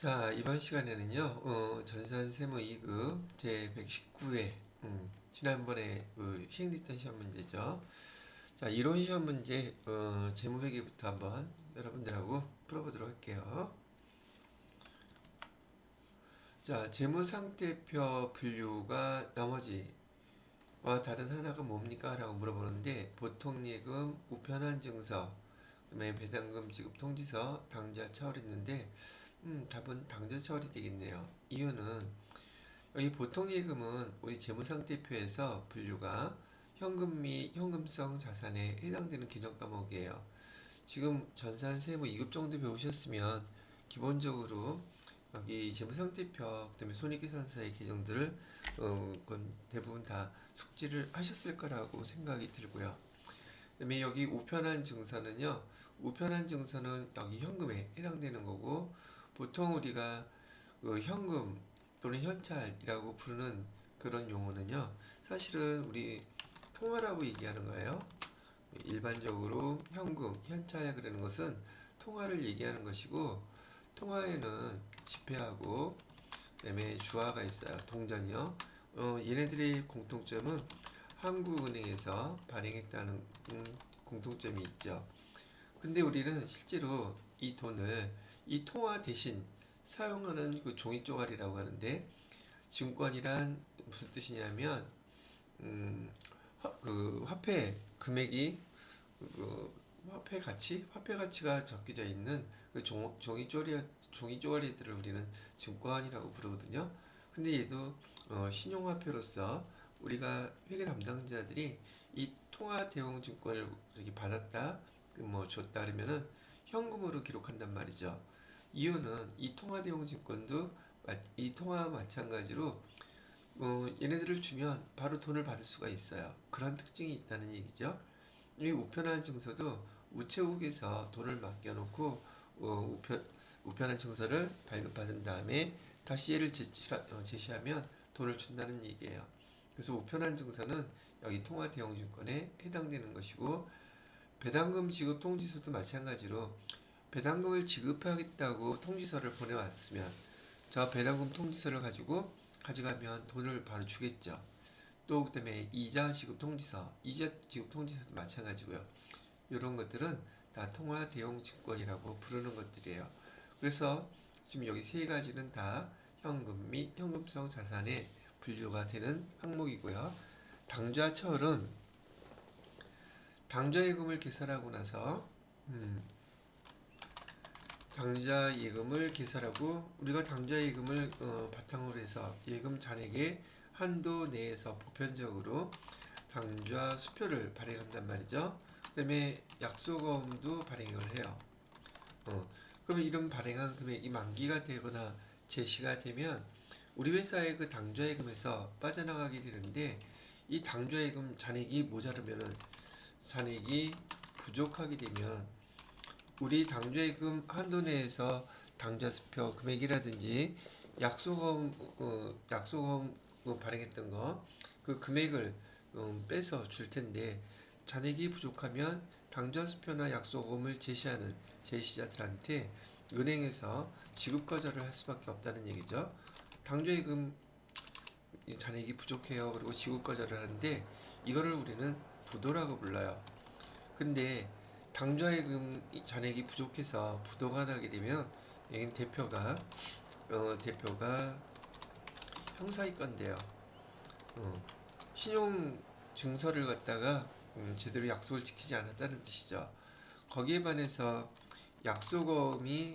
자, 이번 시간에는요, 전산세무 2급 제 119회, 지난번에 시행됐던 시험 문제죠. 자, 이론 시험 문제, 재무회계부터 한번 여러분들하고 풀어보도록 할게요. 자, 재무상태표 분류가 나머지와 다른 하나가 뭡니까? 라고 물어보는데, 보통예금, 우편한 증서, 그다음에 배당금 지급 통지서, 당좌 차월이 있는데, 답은 당좌 차월이 되겠네요. 이유는 여기 보통예금은 우리 재무상태표에서 분류가 현금 및 현금성 자산에 해당되는 규정 과목이에요. 지금 전산세무 2급 정도 배우셨으면 기본적으로 여기 재무상태표, 그다음에 손익계산서의 계정들을 그건 대부분 다 숙지를 하셨을 거라고 생각이 들고요. 그다음에 여기 우편한 증서는요. 우편한 증서는 여기 현금에 해당되는 거고 보통 우리가 현금 또는 현찰이라고 부르는 그런 용어는요. 사실은 우리 통화라고 얘기하는 거예요. 일반적으로 현금, 현찰 그러는 것은 통화를 얘기하는 것이고 통화에는 지폐하고 그다음에 주화가 있어요. 동전이요. 얘네들의 공통점은 한국은행에서 발행했다는 공통점이 있죠. 근데 우리는 실제로 이 돈을 이 통화 대신 사용하는 그 종이 쪼가리라고 하는데 증권이란 무슨 뜻이냐면 그 화폐 금액이 그 화폐 가치가 적혀져 있는 그 종이 쪼가리들을 우리는 증권이라고 부르거든요. 근데 얘도 신용화폐로서 우리가 회계 담당자들이 이 통화 대용 증권을 저기 받았다, 뭐 줬다 그러면은 현금으로 기록한단 말이죠. 이유는 이 통화 대용 증권도 이 통화와 마찬가지로 얘네들을 주면 바로 돈을 받을 수가 있어요. 그런 특징이 있다는 얘기죠. 이 우편한 증서도 우체국에서 돈을 맡겨놓고 우편한 증서를 발급받은 다음에 다시 얘를 제시하면 돈을 준다는 얘기예요. 그래서 우편한 증서는 여기 통화 대용 증권에 해당되는 것이고 배당금 지급 통지서도 마찬가지로 배당금을 지급하겠다고 통지서를 보내왔으면 저 배당금 통지서를 가지고 가져가면 돈을 바로 주겠죠. 또 그다음에 이자 지급 통지서, 이자 지급 통지서도 마찬가지고요. 이런 것들은 다 통화 대용 증권이라고 부르는 것들이에요. 그래서 지금 여기 세 가지는 다 현금 및 현금성 자산에 분류가 되는 항목이고요. 당좌철은 당좌예금을 계산하고 나서 당좌예금을 계산하고 우리가 당좌예금을 바탕으로 해서 예금 잔액의 한도 내에서 보편적으로 당좌 수표를 발행한단 말이죠. 그 다음에 약속금도 발행을 해요. 그러면 이런 발행한 금액이 만기가 되거나 제시가 되면 우리 회사의 그 당좌예금에서 빠져나가게 되는데 이 당좌예금 잔액이 모자르면은 잔액이 부족하게 되면 우리 당좌예금 한도 내에서 당좌수표 금액이라든지 약속금 발행했던 거 그 금액을 빼서 줄 텐데 잔액이 부족하면 당좌수표나 약속금을 제시하는 제시자들한테 은행에서 지급 거절을 할 수밖에 없다는 얘기죠. 당좌예금 잔액이 부족해요. 그리고 지급 거절을 하는데 이거를 우리는 부도라고 불러요. 근데 당좌예금 잔액이 부족해서 부도가 나게 되면 여긴 대표가 형사이건데요. 신용 증서를 갖다가 제대로 약속을 지키지 않았다는 뜻이죠. 거기에 반해서 약속금이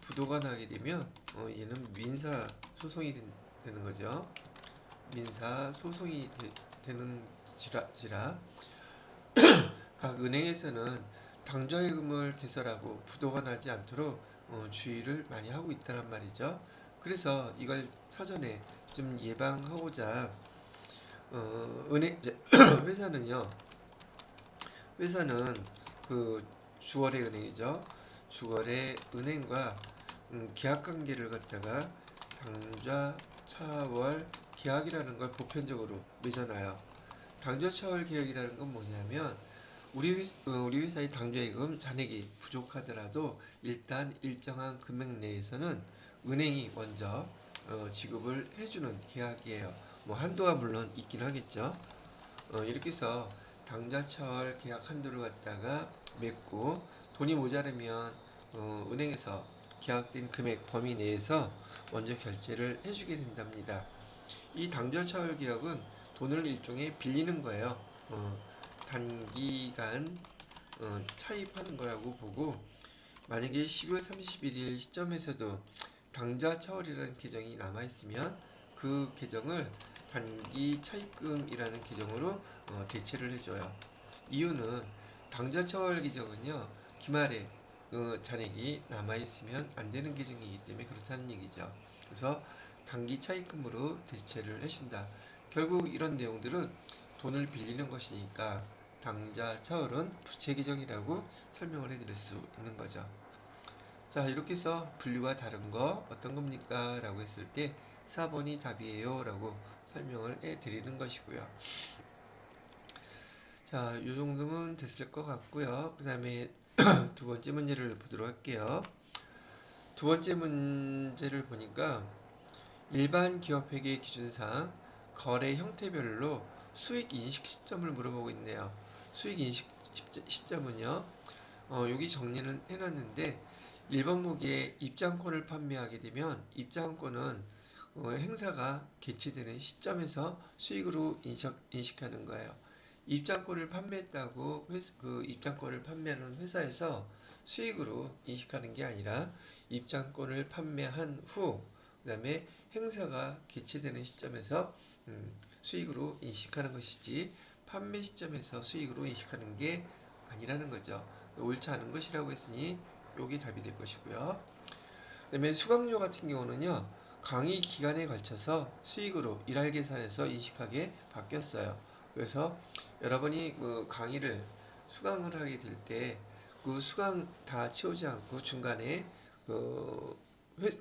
부도가 나게 되면 얘는 민사 소송이 되는 거죠. 민사 소송이 되는 지라 각 은행에서는 당좌예금을 개설하고 부도가 나지 않도록 주의를 많이 하고 있다는 말이죠. 그래서 이걸 사전에 좀 예방하고자 은행 회사는 그 주거래 은행이죠. 주거래 은행과 계약 관계를 갖다가 당좌 차월 계약이라는 걸 보편적으로 맺어놔요. 당좌 차월 계약이라는 건 뭐냐면 우리 회사의 당좌예금 잔액이 부족하더라도 일단 일정한 금액 내에서는 은행이 먼저 지급을 해주는 계약이에요. 뭐 한도가 물론 있긴 하겠죠. 이렇게 해서 당좌차월 계약 한도를 갖다가 맺고 돈이 모자르면 은행에서 계약된 금액 범위 내에서 먼저 결제를 해주게 된답니다. 이 당좌차월 계약은 돈을 일종의 빌리는 거예요. 단기간 차입하는 거라고 보고, 만약에 12월 31일 시점에서도 당좌 차월이라는 계정이 남아있으면 그 계정을 단기 차입금이라는 계정으로 대체를 해줘요. 이유는 당좌 차월 계정은요, 기말에 잔액이 남아있으면 안 되는 계정이기 때문에 그렇다는 얘기죠. 그래서 단기 차입금으로 대체를 해준다. 결국 이런 내용들은 돈을 빌리는 것이니까 당좌 차월은 부채 계정이라고 설명을 해드릴 수 있는 거죠. 자, 이렇게 해서 분류가 다른 거 어떤 겁니까? 라고 했을 때 4번이 답이에요 라고 설명을 해 드리는 것이고요. 자, 요 정도면 됐을 것 같고요. 그 다음에 두 번째 문제를 보도록 할게요. 두 번째 문제를 보니까 일반 기업 회계 기준상 거래 형태별로 수익 인식 시점을 물어보고 있네요. 수익 인식 시점은요, 여기 정리는 해놨는데 1번 무기에 입장권을 판매하게 되면 입장권은 행사가 개최되는 시점에서 수익으로 인식하는 거예요. 입장권을 판매했다고 그 입장권을 판매하는 회사에서 수익으로 인식하는 게 아니라 입장권을 판매한 후 그다음에 행사가 개최되는 시점에서 수익으로 인식하는 것이지 판매 시점에서 수익으로 인식하는 게 아니라는 거죠. 옳지 않은 것이라고 했으니 여기 답이 될 것이고요. 그다음에 수강료 같은 경우는요, 강의 기간에 걸쳐서 수익으로 일할 계산해서 인식하게 바뀌었어요. 그래서 여러분이 그 강의를 수강을 하게 될 때 그 수강 다 채우지 않고 중간에 그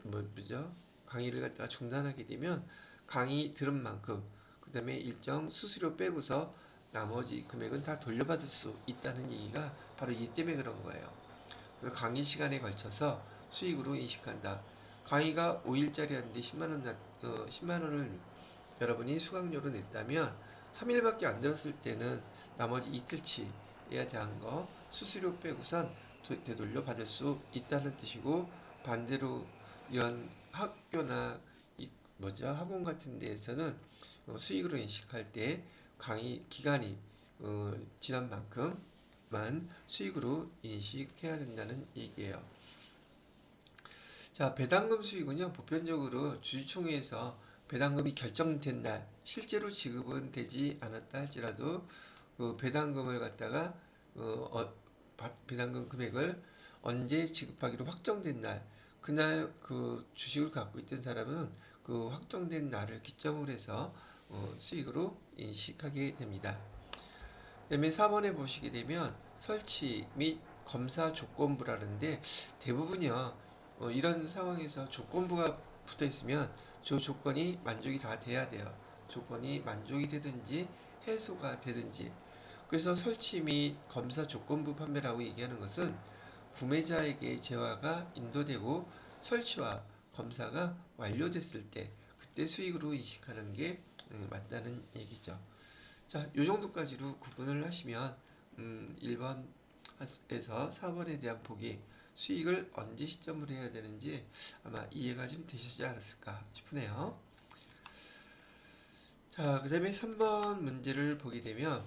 뭐죠? 강의를 갖다가 중단하게 되면 강의 들은 만큼 그다음에 일정 수수료 빼고서 나머지 금액은 다 돌려받을 수 있다는 얘기가 바로 이 때문에 그런 거예요. 강의 시간에 걸쳐서 수익으로 인식한다. 강의가 5일짜리였는데 10만 원을 여러분이 수강료로 냈다면 3일밖에 안 들었을 때는 나머지 이틀치에 대한 거 수수료 빼고선 되돌려 받을 수 있다는 뜻이고, 반대로 이런 학교나 학원 같은 데에서는 수익으로 인식할 때 강의 기간이 지난 만큼만 수익으로 인식해야 된다는 얘기예요. 자, 배당금 수익은요, 보편적으로 주주총회에서 배당금이 결정된 날, 실제로 지급은 되지 않았다 할지라도 그 배당금을 갖다가 배당금 금액을 언제 지급하기로 확정된 날, 그날 그 주식을 갖고 있던 사람은 그 확정된 날을 기점으로 해서 수익으로 인식하게 됩니다. 그다음에 4번에 보시게 되면 설치 및 검사 조건부라는데 대부분이요, 이런 상황에서 조건부가 붙어 있으면 저 조건이 만족이 다 돼야 돼요. 조건이 만족이 되든지 해소가 되든지. 그래서 설치 및 검사 조건부 판매라고 얘기하는 것은 구매자에게 재화가 인도되고 설치와 검사가 완료됐을 때 그때 수익으로 인식하는 게 맞다는 얘기죠. 자, 요 정도까지로 구분을 하시면 1번에서 4번에 대한 보기, 수익을 언제 시점으로 해야 되는지 아마 이해가 좀 되시지 않았을까 싶으네요. 자, 그 다음에 3번 문제를 보게 되면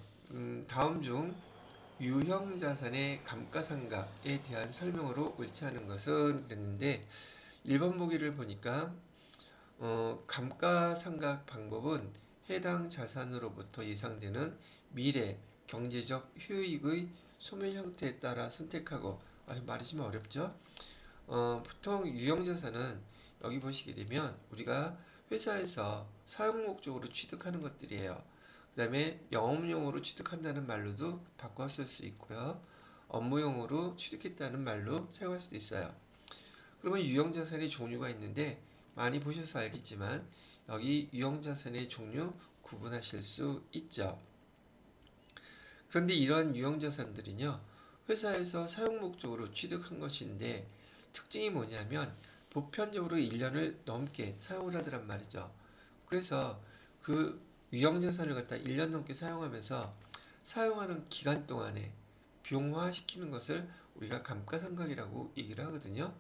다음 중 유형자산의 감가상각에 대한 설명으로 옳지 않은 것은 그랬는데 1번 보기를 보니까 감가상각 방법은 해당 자산으로부터 예상되는 미래 경제적 효익의 소멸 형태에 따라 선택하고, 말이 좀 어렵죠? 보통 유형자산은 여기 보시게 되면 우리가 회사에서 사용 목적으로 취득하는 것들이에요. 그 다음에 영업용으로 취득한다는 말로도 바꿔 쓸 수 있고요. 업무용으로 취득했다는 말로 사용할 수도 있어요. 그러면 유형자산의 종류가 있는데 많이 보셔서 알겠지만 여기 유형자산의 종류 구분하실 수 있죠. 그런데 이런 유형자산들은요, 회사에서 사용 목적으로 취득한 것인데 특징이 뭐냐면 보편적으로 1년을 넘게 사용을 하더란 말이죠. 그래서 그 유형자산을 갖다 1년 넘게 사용하면서 사용하는 기간 동안에 비용화시키는 것을 우리가 감가상각이라고 얘기를 하거든요.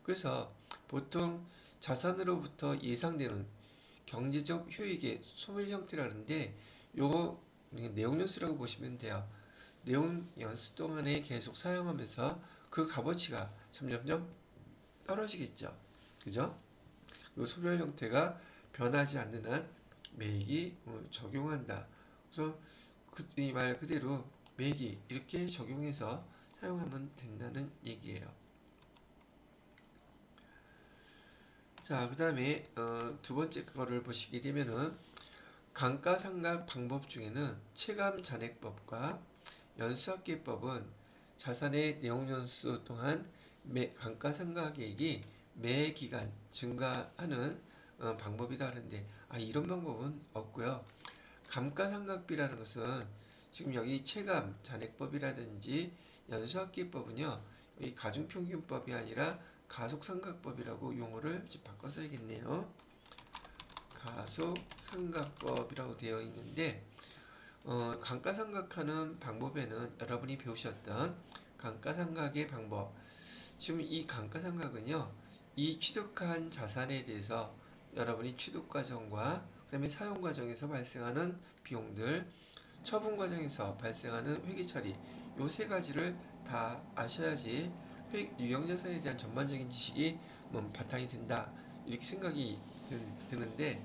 그래서 보통 자산으로부터 예상되는 경제적 효익의 소멸 형태라는데 요거 내용연수라고 보시면 돼요. 내용 연수 동안에 계속 사용하면서 그 값어치가 점점점 떨어지겠죠. 그죠? 그 소멸 형태가 변하지 않는 한 매익이 적용한다. 그래서 이 말 그대로 매익이 이렇게 적용해서 사용하면 된다는 얘기예요. 자, 그 다음에 두 번째 거를 보시게 되면은 감가상각 방법 중에는 체감잔액법과 연수합계법은 자산의 내용연수 동안 감가상각액이 매 기간 증가하는 방법이다 하는데 이런 방법은 없고요. 감가상각비라는 것은 지금 여기 체감 잔액법이라든지 연수합계법은요, 이 가중평균법이 아니라 가속상각법이라고 용어를 바꿔 써야겠네요. 가속상각법이라고 되어 있는데 감가상각하는 방법에는 여러분이 배우셨던 감가상각의 방법, 지금 이 감가상각은요, 이 취득한 자산에 대해서 여러분이 취득 과정과 그 다음에 사용 과정에서 발생하는 비용들, 처분 과정에서 발생하는 회계 처리, 요 세 가지를 다 아셔야지 유형자산에 대한 전반적인 지식이 바탕이 된다, 이렇게 생각이 드는데,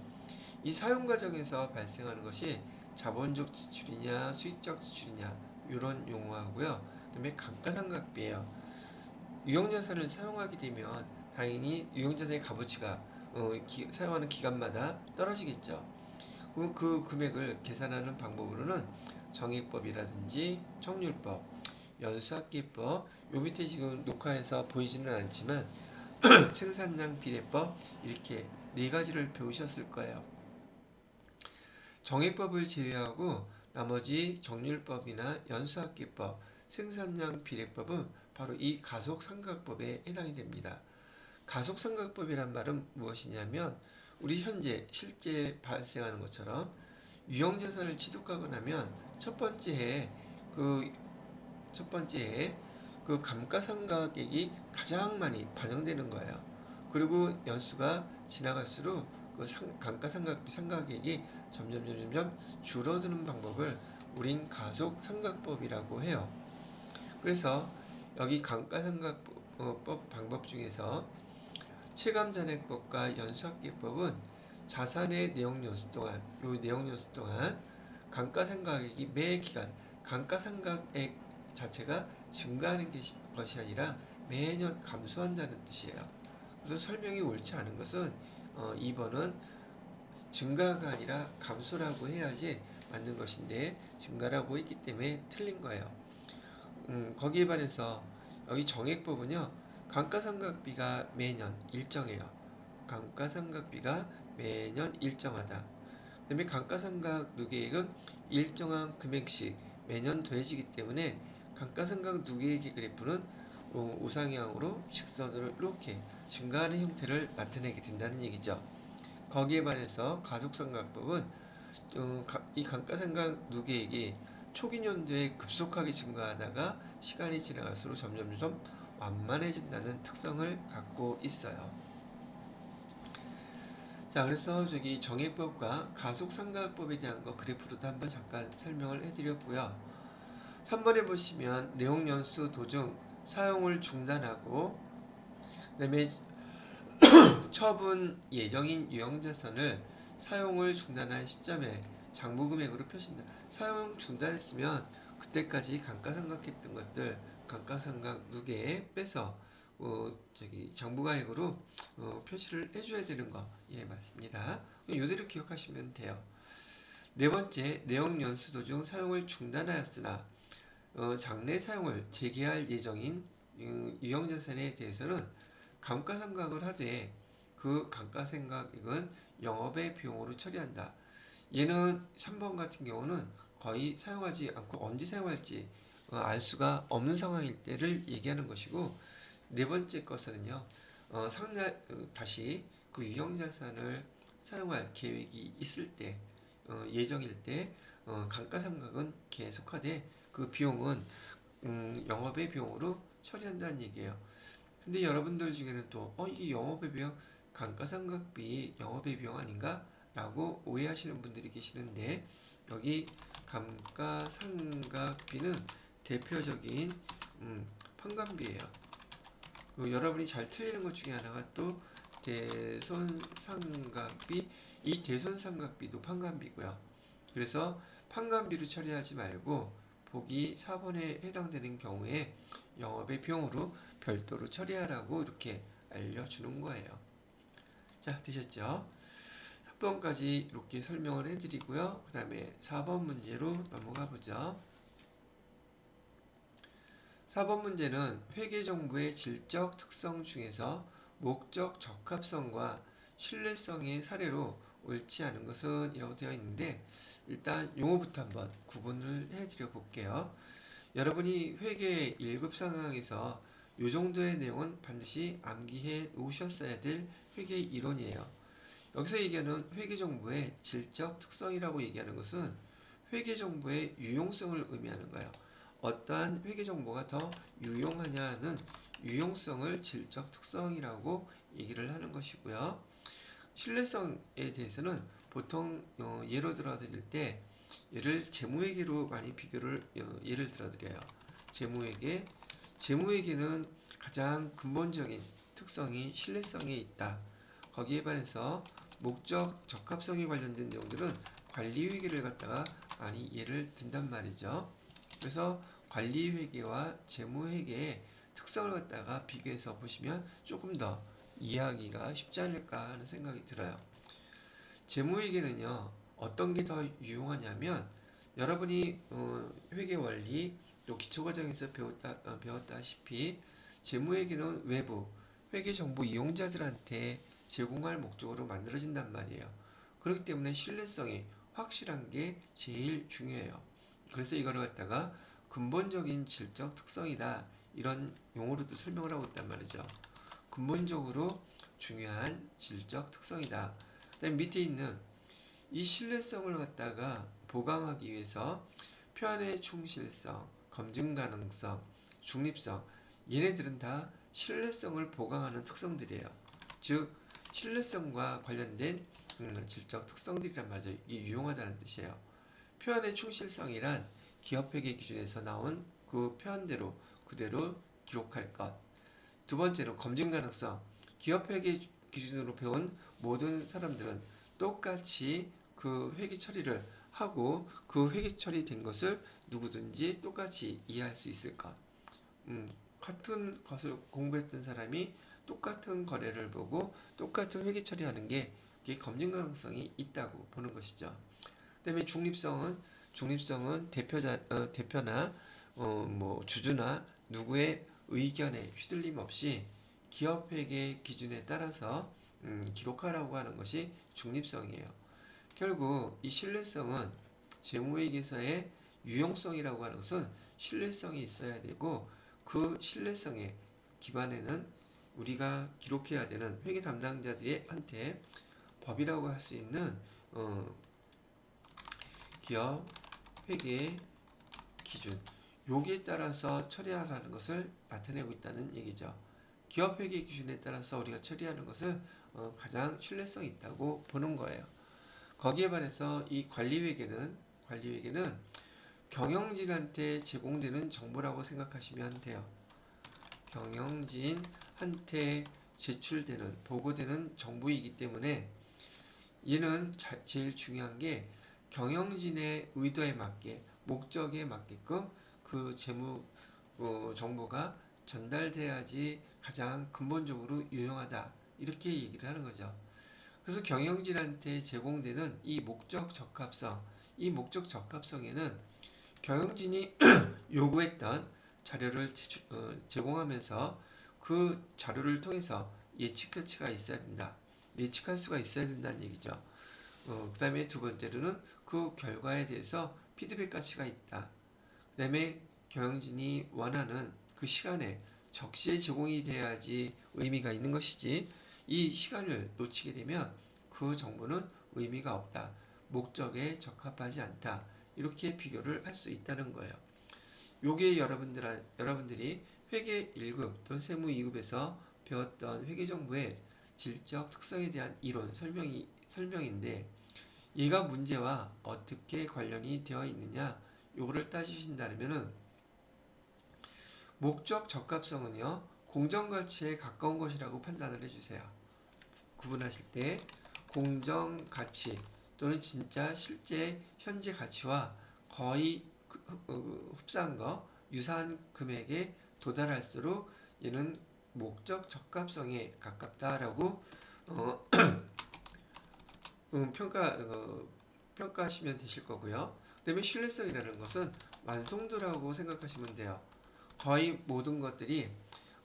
이 사용 과정에서 발생하는 것이 자본적 지출이냐 수익적 지출이냐 이런 용어하고요. 그다음에 감가상각비예요. 유형자산을 사용하게 되면 당연히 유형자산의 값어치가 사용하는 기간마다 떨어지겠죠. 그 금액을 계산하는 방법으로는 정액법이라든지 청률법, 연수합계법, 요 밑에 지금 녹화해서 보이지는 않지만 생산량 비례법, 이렇게 네 가지를 배우셨을 거예요. 정액법을 제외하고 나머지 정률법이나 연수합계법, 생산량 비례법은 바로 이 가속상각법에 해당이 됩니다. 가속상각법이란 말은 무엇이냐면 우리 현재 실제 발생하는 것처럼 유형자산을 취득하고 나면 첫 번째 해에 그 감가상각액이 가장 많이 반영되는 거예요. 그리고 연수가 지나갈수록 그 감가상각비 상각액이 점점 줄어드는 방법을 우린 가속상각법이라고 해요. 그래서 여기 감가상각법 방법 중에서 체감잔액법과 연수합계법은 자산의 내용연수 동안, 요 내용연수 동안 감가상각액이 매 기간 감가상각액 자체가 증가하는 것이 아니라 매년 감소한다는 뜻이에요. 그래서 설명이 옳지 않은 것은 2번은 증가가 아니라 감소라고 해야지 맞는 것인데 증가라고 했기 때문에 틀린 거예요. 거기에 반해서 여기 정액법은요, 감가상각비가 매년 일정해요. 감가상각비가 매년 일정하다. 그 다음에 감가상각 누계액은 일정한 금액씩 매년 더해지기 때문에 감가상각 누계액의 그래프는 우상향으로 직선으로 이렇게 증가하는 형태를 나타내게 된다는 얘기죠. 거기에 반해서 가속상각법은 이 감가상각 누계액이 초기 연도에 급속하게 증가하다가 시간이 지나갈수록 점점 완만해진다는 특성을 갖고 있어요. 자, 그래서 저기 정액법과 가속상각법에 대한 거 그래프로도 한번 잠깐 설명을 해드렸고요. 3번에 보시면 내용연수 도중 사용을 중단하고 그다음에 처분 예정인 유형자산을 사용을 중단한 시점에 장부금액으로 표시한다. 사용 중단했으면 그때까지 감가상각했던 것들 감가상각 누계에 빼서 장부가액으로 표시를 해줘야 되는 거, 예, 맞습니다. 이대로 기억하시면 돼요. 네 번째, 내용 연수 도중 사용을 중단하였으나 장래 사용을 재개할 예정인 유형자산에 대해서는 감가상각을 하되 그 감가상각액은 영업의 비용으로 처리한다. 얘는 3번 같은 경우는 거의 사용하지 않고 언제 사용할지 알 수가 없는 상황일 때를 얘기하는 것이고, 네 번째 것은요, 다시 그 유형자산을 사용할 계획이 있을 때, 예정일 때, 감가상각은 계속하되 그 비용은 영업의 비용으로 처리한다는 얘기예요. 근데 여러분들 중에는 또 이게 영업의 비용, 감가상각비 영업의 비용 아닌가? 라고 오해하시는 분들이 계시는데, 여기 감가상각비는 대표적인 판관비예요. 여러분이 잘 틀리는 것 중에 하나가 또 대손상각비, 이 대손상각비도 판관비고요. 그래서 판관비로 처리하지 말고 보기 4번에 해당되는 경우에 영업의 비용으로 별도로 처리하라고 이렇게 알려주는 거예요. 자, 되셨죠? 3번까지 이렇게 설명을 해드리고요. 그 다음에 4번 문제로 넘어가 보죠. 4번 문제는 회계정보의 질적 특성 중에서 목적 적합성과 신뢰성의 사례로 옳지 않은 것은 이라고 되어 있는데, 일단 용어부터 한번 구분을 해드려 볼게요. 여러분이 회계 1급 상황에서 이 정도의 내용은 반드시 암기해 놓으셨어야 될 회계 이론이에요. 여기서 얘기하는 회계정보의 질적 특성이라고 얘기하는 것은 회계정보의 유용성을 의미하는 거예요. 어떠한 회계정보가 더 유용하냐는 유용성을 질적 특성이라고 얘기를 하는 것이고요. 신뢰성에 대해서는 보통 예로 들어 드릴 때 얘를 재무회계로 많이 비교를 예를 들어 드려요. 재무회계는 가장 근본적인 특성이 신뢰성에 있다. 거기에 반해서 목적 적합성에 관련된 내용들은 관리회계를 갖다가 많이 예를 든단 말이죠. 그래서 관리회계와 재무회계의 특성을 갖다가 비교해서 보시면 조금 더 이해하기가 쉽지 않을까 하는 생각이 들어요. 재무회계는요, 어떤 게 더 유용하냐면, 여러분이 회계 원리 또 기초과정에서 배웠다시피 재무회계는 외부 회계정보 이용자들한테 제공할 목적으로 만들어진단 말이에요. 그렇기 때문에 신뢰성이 확실한 게 제일 중요해요. 그래서 이거를 갖다가 근본적인 질적 특성이다, 이런 용어로도 설명을 하고 있단 말이죠. 근본적으로 중요한 질적 특성이다. 그다음 밑에 있는 이 신뢰성을 갖다가 보강하기 위해서 표현의 충실성, 검증 가능성, 중립성, 얘네들은 다 신뢰성을 보강하는 특성들이에요. 즉 신뢰성과 관련된 질적 특성들이란 말이죠. 이게 유용하다는 뜻이에요. 표현의 충실성이란 기업회계 기준에서 나온 그 표현대로 그대로 기록할 것. 두 번째로 검증 가능성. 기업회계 기준으로 배운 모든 사람들은 똑같이 그 회계 처리를 하고 그 회계 처리된 것을 누구든지 똑같이 이해할 수 있을 것. 같은 것을 공부했던 사람이 똑같은 거래를 보고 똑같은 회계 처리하는 게 그게 검증 가능성이 있다고 보는 것이죠. 그다음에 중립성은 대표나 뭐 주주나 누구의 의견에 휘둘림 없이 기업 회계 기준에 따라서 기록하라고 하는 것이 중립성이에요. 결국 이 신뢰성은 재무회계사의 유용성이라고 하는 것은 신뢰성이 있어야 되고, 그 신뢰성에 기반에는 우리가 기록해야 되는 회계 담당자들한테 법이라고 할 수 있는 기업 회계 기준, 여기에 따라서 처리하라는 것을 나타내고 있다는 얘기죠. 기업 회계 기준에 따라서 우리가 처리하는 것을 가장 신뢰성이 있다고 보는 거예요. 거기에 반해서 이 관리회계는 경영진한테 제공되는 정보라고 생각하시면 돼요. 경영진한테 제출되는 보고되는 정보이기 때문에 얘는 제일 중요한 게 경영진의 의도에 맞게 목적에 맞게끔 그 재무 정보가 전달돼야지 가장 근본적으로 유용하다, 이렇게 얘기를 하는 거죠. 그래서 경영진한테 제공되는 이 목적 적합성에는 경영진이 요구했던 자료를 제공하면서 그 자료를 통해서 예측 가치가 있어야 된다. 예측할 수가 있어야 된다는 얘기죠. 그 다음에 두 번째로는 그 결과에 대해서 피드백 가치가 있다. 그 다음에 경영진이 원하는 그 시간에 적시에 제공이 돼야지 의미가 있는 것이지, 이 시간을 놓치게 되면 그 정보는 의미가 없다. 목적에 적합하지 않다. 이렇게 비교를 할 수 있다는 거예요. 요게 여러분들이 회계 1급 또는 세무 2급에서 배웠던 회계정보의 질적 특성에 대한 이론 설명인데, 얘가 문제와 어떻게 관련이 되어 있느냐, 요거를 따지신다면은, 목적 적합성은요 공정가치에 가까운 것이라고 판단을 해주세요. 구분하실 때 공정가치 또는 진짜 실제 현재 가치와 거의 흡사한 거, 유사한 금액에 도달할수록 얘는 목적 적합성에 가깝다라고 어, 평가하시면 되실 거고요. 그 다음에 신뢰성이라는 것은 완성도라고 생각하시면 돼요. 거의 모든 것들이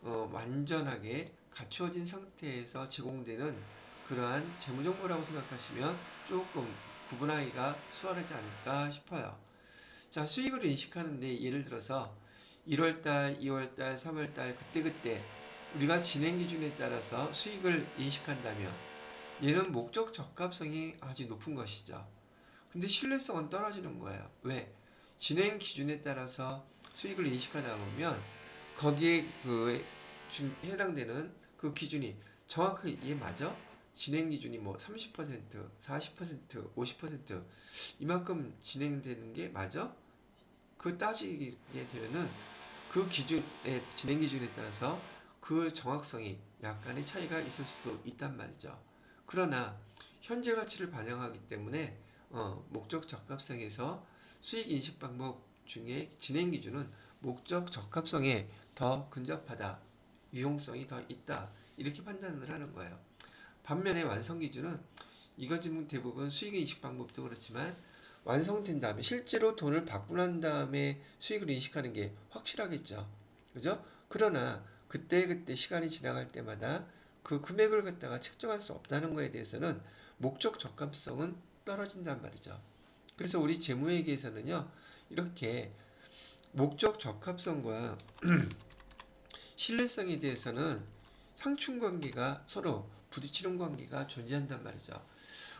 완전하게 갖추어진 상태에서 제공되는 그러한 재무정보라고 생각하시면 조금 구분하기가 수월하지 않을까 싶어요. 자, 수익을 인식하는데 예를 들어서 1월달, 2월달, 3월달 그때그때 우리가 진행 기준에 따라서 수익을 인식한다면 얘는 목적 적합성이 아주 높은 것이죠. 근데 신뢰성은 떨어지는 거예요. 왜? 진행 기준에 따라서 수익을 인식하다 보면 거기에 해당되는 그 기준이 정확하게 이게 맞아? 진행 기준이 뭐 30%, 40%, 50% 이만큼 진행되는 게 맞아? 그 따지게 되면은 그 기준의 진행 기준에 따라서 그 정확성이 약간의 차이가 있을 수도 있단 말이죠. 그러나 현재 가치를 반영하기 때문에 목적 적합성에서 수익 인식 방법 중에 진행 기준은 목적 적합성에 더 근접하다, 유용성이 더 있다, 이렇게 판단을 하는 거예요. 반면에 완성 기준은 이건 지금 대부분 수익 인식 방법도 그렇지만 완성된 다음에 실제로 돈을 받고 난 다음에 수익을 인식하는 게 확실하겠죠. 그죠? 그러나 그때 시간이 지나갈 때마다 그 금액을 갖다가 측정할 수 없다는 거에 대해서는 목적 적합성은 떨어진단 말이죠. 그래서 우리 재무회계에서는요, 이렇게 목적 적합성과 신뢰성에 대해서는 상충관계가 서로 부딪히는 관계가 존재한단 말이죠.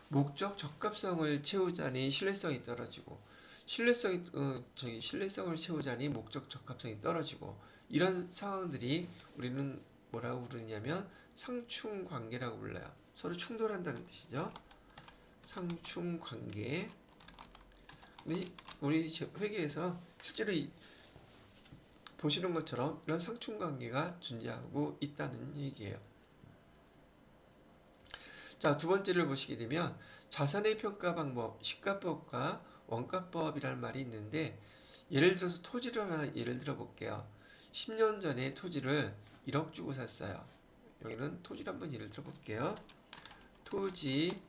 목적 적합성을 채우자니 신뢰성이 떨어지고 신뢰성을 채우자니 목적 적합성이 떨어지고, 이런 상황들이 우리는 뭐라고 부르냐면 상충관계라고 불러요. 서로 충돌한다는 뜻이죠. 상충관계. 근데 우리 회계에서 실제로 보시는 것처럼 이런 상충관계가 존재하고 있다는 얘기예요. 자, 두 번째를 보시게 되면 자산의 평가 방법, 시가법과 원가법이라는 말이 있는데, 예를 들어서 토지를 하나 예를 들어 볼게요. 10년 전에 토지를 1억 주고 샀어요. 여기는 토지를 한번 예를 들어 볼게요. 토지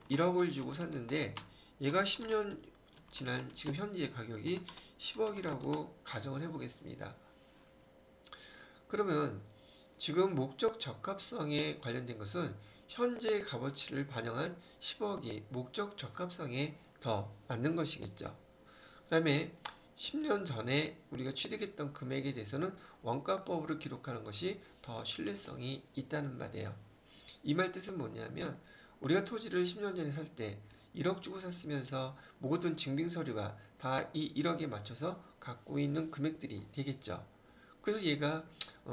1억을 주고 샀는데 얘가 10년 지난 지금 현재 가격이 10억이라고 가정을 해보겠습니다. 그러면 지금 목적 적합성에 관련된 것은 현재 값어치를 반영한 10억이 목적 적합성에 더 맞는 것이겠죠. 그 다음에 10년 전에 우리가 취득했던 금액에 대해서는 원가법으로 기록하는 것이 더 신뢰성이 있다는 말이에요. 이 말 뜻은 뭐냐면, 우리가 토지를 10년 전에 살 때 1억 주고 샀으면서 모든 증빙 서류가 다 이 1억에 맞춰서 갖고 있는 금액들이 되겠죠. 그래서 얘가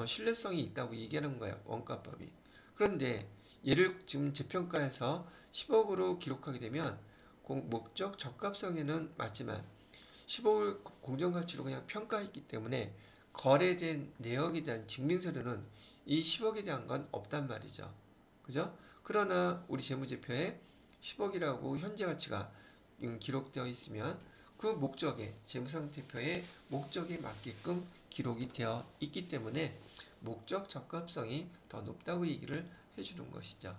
신뢰성이 있다고 얘기하는 거예요. 원가법이. 그런데 얘를 지금 재평가해서 10억으로 기록하게 되면 목적 적합성에는 맞지만 10억을 공정가치로 그냥 평가했기 때문에 거래된 내역에 대한 증빙서류는 이 10억에 대한 건 없단 말이죠. 그죠? 그러나 우리 재무제표에 10억이라고 현재 가치가 기록되어 있으면 그 목적에, 재무상태표의 목적에 맞게끔 기록이 되어 있기 때문에 목적 적합성이 더 높다고 얘기를 해주는 것이죠.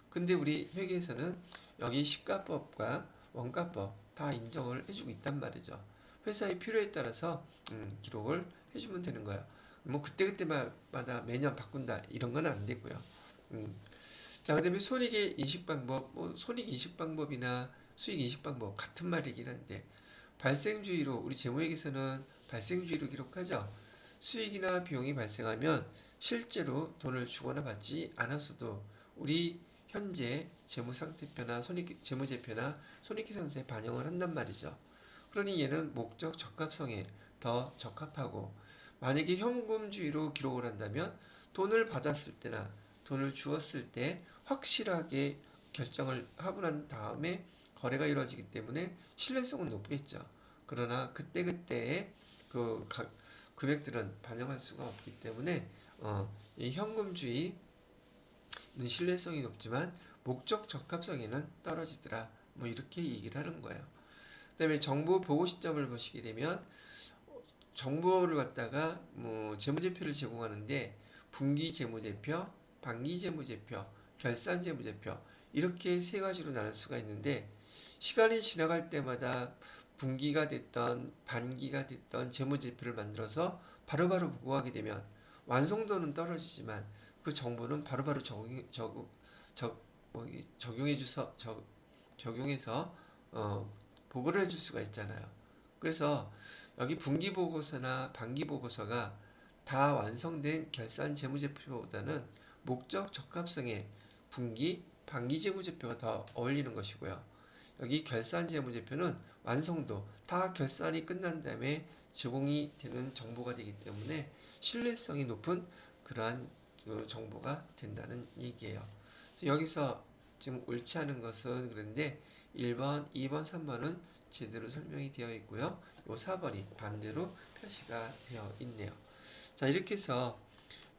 근데 우리 회계에서는 여기 시가법과 원가법 다 인정을 해주고 있단 말이죠. 회사의 필요에 따라서 기록을 해주면 되는 거예요. 뭐 그때그때마다 매년 바꾼다 이런 건 안 되고요. 자, 그다음에 손익의 인식 방법, 손익 인식 방법이나 수익 인식 방법 같은 말이긴 한데 발생주의로 우리 재무회계에서는 발생주의로 기록하죠. 수익이나 비용이 발생하면 실제로 돈을 주거나 받지 않았어도 우리 현재 재무상태표나 재무제표나 손익계산서에 반영을 한단 말이죠. 그러니 얘는 목적 적합성에 더 적합하고 만약에 현금주의로 기록을 한다면 돈을 받았을 때나 돈을 주었을 때 확실하게 결정을 하고 난 다음에 거래가 이루어지기 때문에 신뢰성은 높겠죠. 그러나 그때그때의 각 금액들은 반영할 수가 없기 때문에 이 현금주의는 신뢰성이 높지만 목적 적합성에는 떨어지더라. 뭐 이렇게 얘기를 하는 거예요. 그다음에 정보 보고 시점을 보시게 되면 정보를 갖다가 재무제표를 제공하는데 분기 재무제표, 반기 재무제표, 결산 재무제표 이렇게 세 가지로 나눌 수가 있는데 시간이 지나갈 때마다 분기가 됐던 반기가 됐던 재무제표를 만들어서 바로바로 보고하게 되면 완성도는 떨어지지만 그 정보는 바로바로 적용해서 보고를 해줄 수가 있잖아요. 그래서 여기 분기 보고서나 반기 보고서가 다 완성된 결산 재무제표보다는 목적 적합성에 분기, 반기 재무제표가 더 어울리는 것이고요. 여기 결산 재무제표는 완성도, 다 결산이 끝난 다음에 제공이 되는 정보가 되기 때문에 신뢰성이 높은 그러한 정보가 된다는 얘기예요. 여기서 지금 옳지 않은 것은 그런데 1번, 2번, 3번은 제대로 설명이 되어 있고요. 요 4번이 반대로 표시가 되어 있네요. 자, 이렇게 해서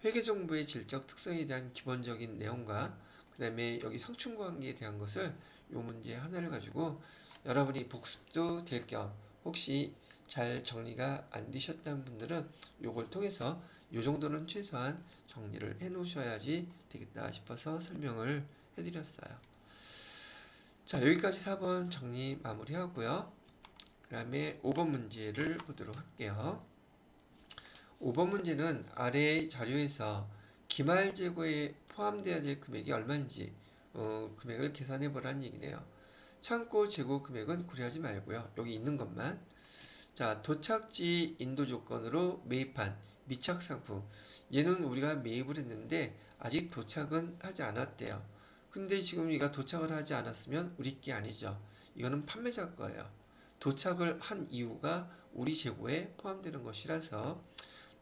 회계정보의 질적 특성에 대한 기본적인 내용과 그 다음에 여기 상충관계에 대한 것을 요 문제 하나를 가지고 여러분이 복습도 될 겸 혹시 잘 정리가 안 되셨다는 분들은 요걸 통해서 요 정도는 최소한 정리를 해 놓으셔야지 되겠다 싶어서 설명을 해 드렸어요. 자, 여기까지 4번 정리 마무리하고요. 그 다음에 5번 문제를 보도록 할게요. 5번 문제는 아래의 자료에서 기말 재고에 포함되어야 될 금액이 얼마인지 금액을 계산해 보라는 얘기네요. 창고 재고 금액은 고려하지 말고요. 여기 있는 것만. 자, 도착지 인도 조건으로 매입한 미착 상품. 얘는 우리가 매입을 했는데 아직 도착은 하지 않았대요. 근데 지금 이가 도착을 하지 않았으면 우리 게 아니죠. 이거는 판매자 거예요. 도착을 한 이유가 우리 재고에 포함되는 것이라서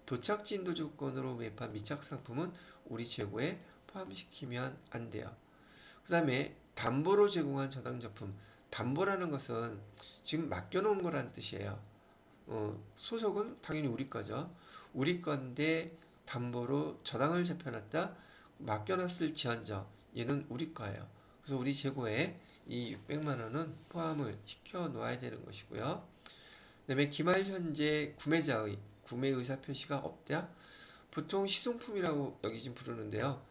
도착지 인도 조건으로 매입한 미착 상품은 우리 재고에 포함시키면 안 돼요. 그 다음에 담보로 제공한 저당 제품. 담보라는 것은 지금 맡겨놓은 거란 뜻이에요. 소속은 당연히 우리 거죠. 우리 건데 담보로 저당을 잡혀놨다 맡겨놨을 지연적 얘는 우리 거예요. 그래서 우리 재고에 이 600만 원은 포함을 시켜 놓아야 되는 것이고요. 그 다음에 기말 현재 구매자의 구매 의사 표시가 없다. 보통 시송품이라고 여기 지금 부르는데요.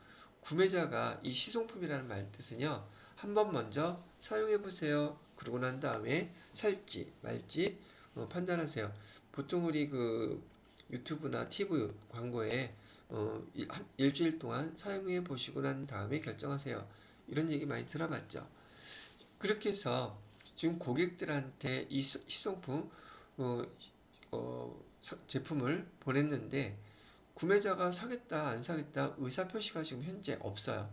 구매자가 이 시송품이라는 말 뜻은요. 한번 먼저 사용해 보세요. 그러고 난 다음에 살지 말지 판단하세요. 보통 우리 유튜브나 TV 광고에 일주일 동안 사용해 보시고 난 다음에 결정하세요. 이런 얘기 많이 들어봤죠. 그렇게 해서 지금 고객들한테 이 시송품 제품을 보냈는데 구매자가 사겠다 안 사겠다 의사표시가 지금 현재 없어요.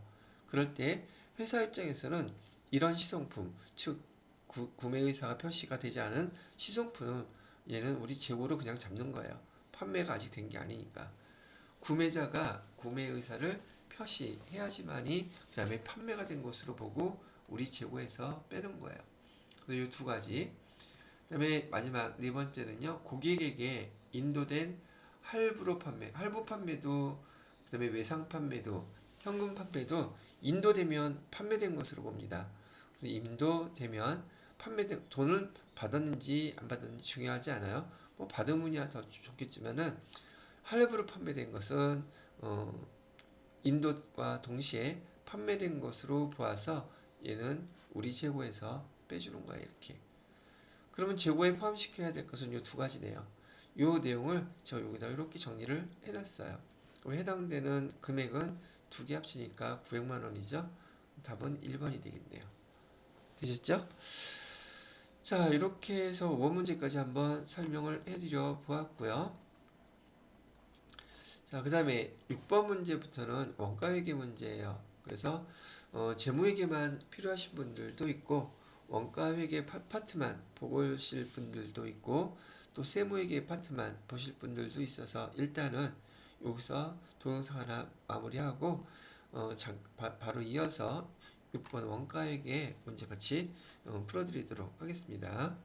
그럴 때 회사 입장에서는 이런 시성품 즉 구매 의사가 표시가 되지 않은 시성품은 얘는 우리 재고로 그냥 잡는 거예요. 판매가 아직 된 게 아니니까. 구매자가 구매 의사를 표시해야지만이 그 다음에 판매가 된 것으로 보고 우리 재고에서 빼는 거예요. 그래서 이 두 가지. 그 다음에 마지막 네 번째는요. 고객에게 인도된 할부로 판매, 할부 판매도 그 다음에 외상 판매도 현금 판매도 인도되면 판매된 것으로 봅니다. 그래서 인도되면 판매된 돈을 받았는지 안 받았는지 중요하지 않아요. 뭐 받으면야 더 좋겠지만은 할부로 판매된 것은 인도와 동시에 판매된 것으로 보아서 얘는 우리 재고에서 빼주는 거야 이렇게. 그러면 재고에 포함시켜야 될 것은 이 두 가지네요. 이 내용을 제가 여기다 이렇게 정리를 해놨어요. 해당되는 금액은 두 개 합치니까 900만 원이죠. 답은 1번이 되겠네요. 되셨죠? 자, 이렇게 해서 5번 문제까지 한번 설명을 해드려 보았고요. 자, 그 다음에 6번 문제부터는 원가회계 문제예요. 그래서 재무회계만 필요하신 분들도 있고 원가회계 파트만 보실 분들도 있고 또 세무회계 파트만 보실 분들도 있어서 일단은 여기서 동영상 하나 마무리하고 바로 이어서 6번 원가회계 문제 같이 풀어드리도록 하겠습니다.